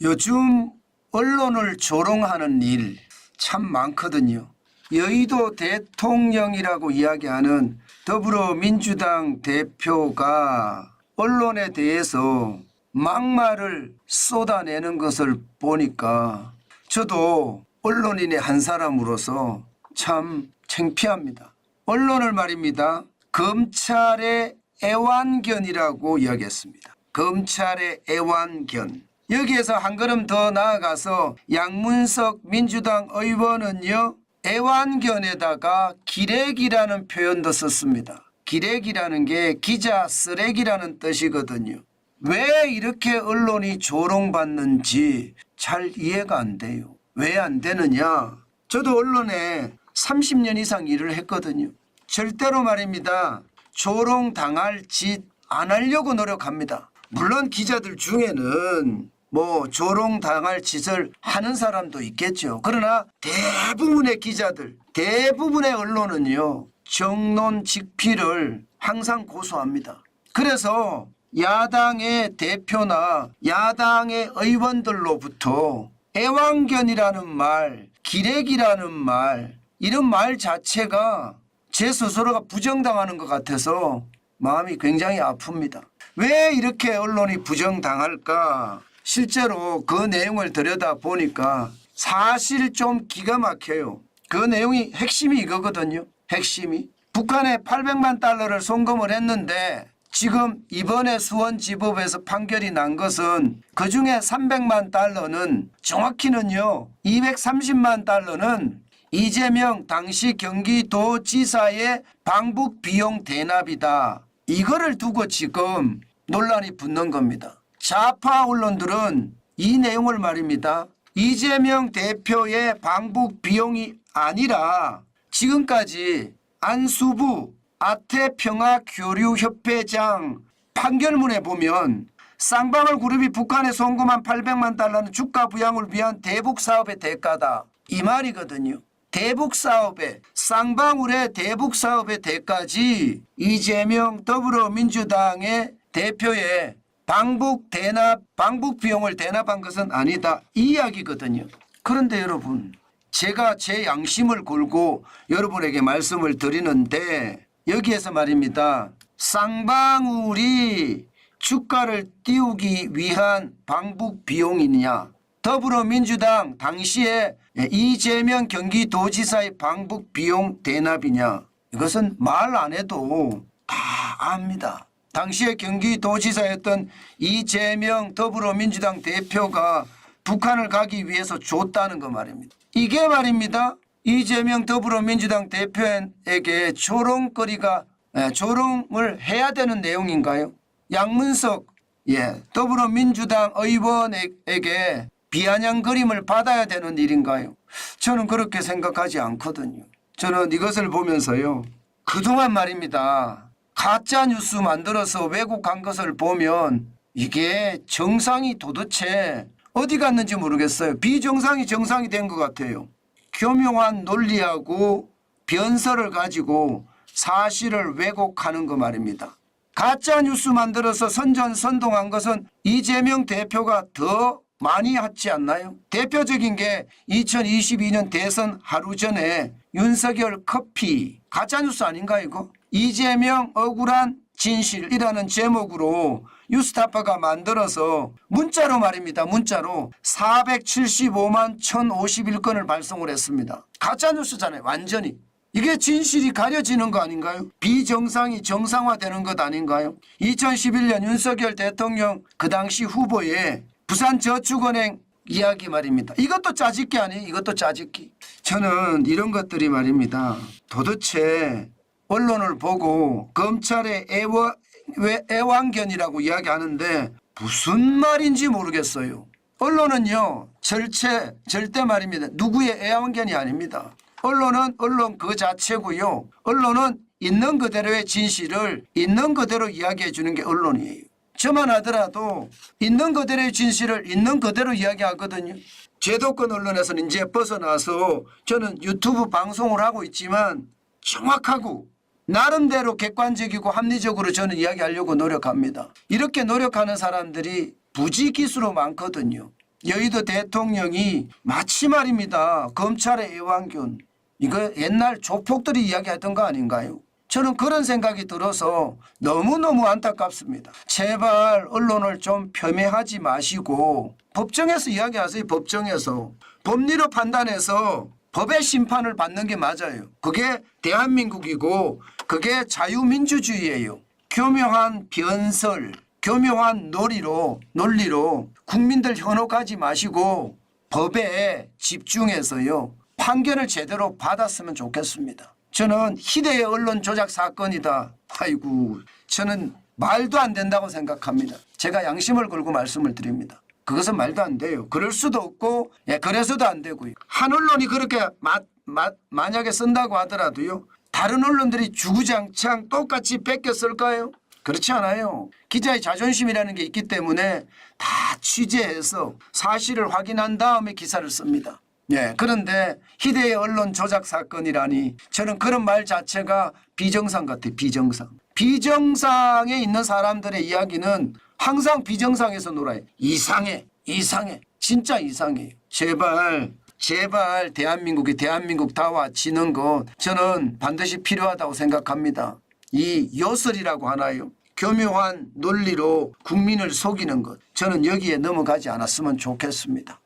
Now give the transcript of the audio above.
요즘 언론을 조롱하는 일 참 많거든요. 여의도 대통령이라고 이야기하는 더불어민주당 대표가 언론에 대해서 막말을 쏟아내는 것을 보니까 저도 언론인의 한 사람으로서 참 창피합니다. 언론을 말입니다. 검찰의 애완견이라고 이야기했습니다. 검찰의 애완견. 여기에서 한 걸음 더 나아가서 양문석 민주당 의원은요, 애완견에다가 기레기라는 표현도 썼습니다. 기레기라는 게 기자 쓰레기라는 뜻이거든요. 왜 이렇게 언론이 조롱받는지 잘 이해가 안 돼요. 왜 안 되느냐? 저도 언론에 30년 이상 일을 했거든요. 절대로 말입니다. 조롱당할 짓 안 하려고 노력합니다. 물론 기자들 중에는 뭐 조롱당할 짓을 하는 사람도 있겠죠. 그러나 대부분의 기자들, 대부분의 언론은요, 정론직피를 항상 고수합니다. 그래서 야당의 대표나 야당의 의원들로부터 애완견이라는 말, 기레기라는 말, 이런 말 자체가 제 스스로가 부정당하는 것 같아서 마음이 굉장히 아픕니다. 왜 이렇게 언론이 부정당할까? 실제로 그 내용을 들여다보니까 사실 좀 기가 막혀요. 그 내용이 핵심이 이거거든요. 핵심이. 북한에 800만 달러를 송금을 했는데 지금 이번에 수원지법에서 판결이 난 것은 그중에 300만 달러는 정확히는요 230만 달러는 이재명 당시 경기도지사의 방북 비용 대납이다. 이거를 두고 지금 논란이 붙는 겁니다. 좌파 언론들은 이 내용을 말입니다. 이재명 대표의 방북 비용이 아니라 지금까지 안수부 아태평화교류협회장 판결문에 보면 쌍방울 그룹이 북한에 송금한 800만 달러는 주가 부양을 위한 대북사업의 대가다. 이 말이거든요. 대북사업의 쌍방울의 대북사업의 대가지 이재명 더불어민주당의 대표의 방북 비용을 대납한 것은 아니다. 이 이야기거든요. 그런데 여러분, 제가 제 양심을 걸고 여러분에게 말씀을 드리는데 여기에서 말입니다. 쌍방울이 주가를 띄우기 위한 방북 비용이냐, 더불어민주당 당시에 이재명 경기도지사의 방북 비용 대납이냐, 이것은 말 안 해도 다 압니다. 당시에 경기도지사였던 이재명 더불어민주당 대표가 북한을 가기 위해서 줬다는 거 말입니다. 이게 말입니다. 이재명 더불어민주당 대표에게 조롱을 해야 되는 내용인가요? 양문석 더불어민주당 의원에게 비아냥거림을 받아야 되는 일인가요? 저는 그렇게 생각하지 않거든요. 저는 이것을 보면서요, 그동안 말입니다. 가짜 뉴스 만들어서 왜곡한 것을 보면 이게 정상이 도대체 어디 갔는지 모르겠어요. 비정상이 정상이 된 것 같아요. 교묘한 논리하고 변설을 가지고 사실을 왜곡하는 거 말입니다. 가짜 뉴스 만들어서 선전선동한 것은 이재명 대표가 더 많이 했지 않나요? 대표적인 게 2022년 대선 하루 전에 윤석열 커피 가짜 뉴스 아닌가 이거? 이재명 억울한 진실이라는 제목으로 뉴스타파가 만들어서 문자로 말입니다. 문자로 475만 1051건을 발송을 했습니다. 가짜뉴스잖아요. 완전히. 이게 진실이 가려지는 거 아닌가요? 비정상이 정상화되는 것 아닌가요? 2011년 윤석열 대통령 그 당시 후보의 부산저축은행 이야기 말입니다. 이것도 짜집기 아니에요? 이것도 짜집기. 저는 이런 것들이 말입니다. 도대체 언론을 보고 검찰의 애완견이라고 이야기하는데 무슨 말인지 모르겠어요. 언론은요 절대 말입니다. 누구의 애완견이 아닙니다. 언론은 언론 그 자체고요. 언론은 있는 그대로의 진실을 있는 그대로 이야기해 주는 게 언론이에요. 저만 하더라도 있는 그대로의 진실을 있는 그대로 이야기하거든요. 제도권 언론에서는 이제 벗어나서 저는 유튜브 방송을 하고 있지만 정확하고 나름대로 객관적이고 합리적으로 저는 이야기하려고 노력합니다. 이렇게 노력하는 사람들이 부지기수로 많거든요. 여의도 대통령이 마치 말입니다. 검찰의 애완견. 이거 옛날 조폭들이 이야기했던 거 아닌가요? 저는 그런 생각이 들어서 너무너무 안타깝습니다. 제발 언론을 좀 폄훼하지 마시고 법정에서 이야기하세요. 법정에서. 법리로 판단해서 법의 심판을 받는 게 맞아요. 그게 대한민국이고 그게 자유민주주의예요. 교묘한 변설, 교묘한 논리로 국민들 현혹하지 마시고 법에 집중해서요. 판결을 제대로 받았으면 좋겠습니다. 저는 희대의 언론 조작 사건이다. 아이고, 저는 말도 안 된다고 생각합니다. 제가 양심을 걸고 말씀을 드립니다. 그것은 말도 안 돼요. 그럴 수도 없고, 그래서도 안 되고요. 한 언론이 그렇게 만약에 쓴다고 하더라도요. 다른 언론들이 주구장창 똑같이 뺏겨 쓸까요? 그렇지 않아요. 기자의 자존심이라는 게 있기 때문에 다 취재해서 사실을 확인한 다음에 기사를 씁니다. 그런데 희대의 언론 조작 사건이라니 저는 그런 말 자체가 비정상 같아요. 비정상. 비정상에 있는 사람들의 이야기는 항상 비정상에서 놀아요. 이상해. 진짜 이상해요. 제발 대한민국다워지는 것 저는 반드시 필요하다고 생각합니다. 이 요설이라고 하나요? 교묘한 논리로 국민을 속이는 것 저는 여기에 넘어가지 않았으면 좋겠습니다.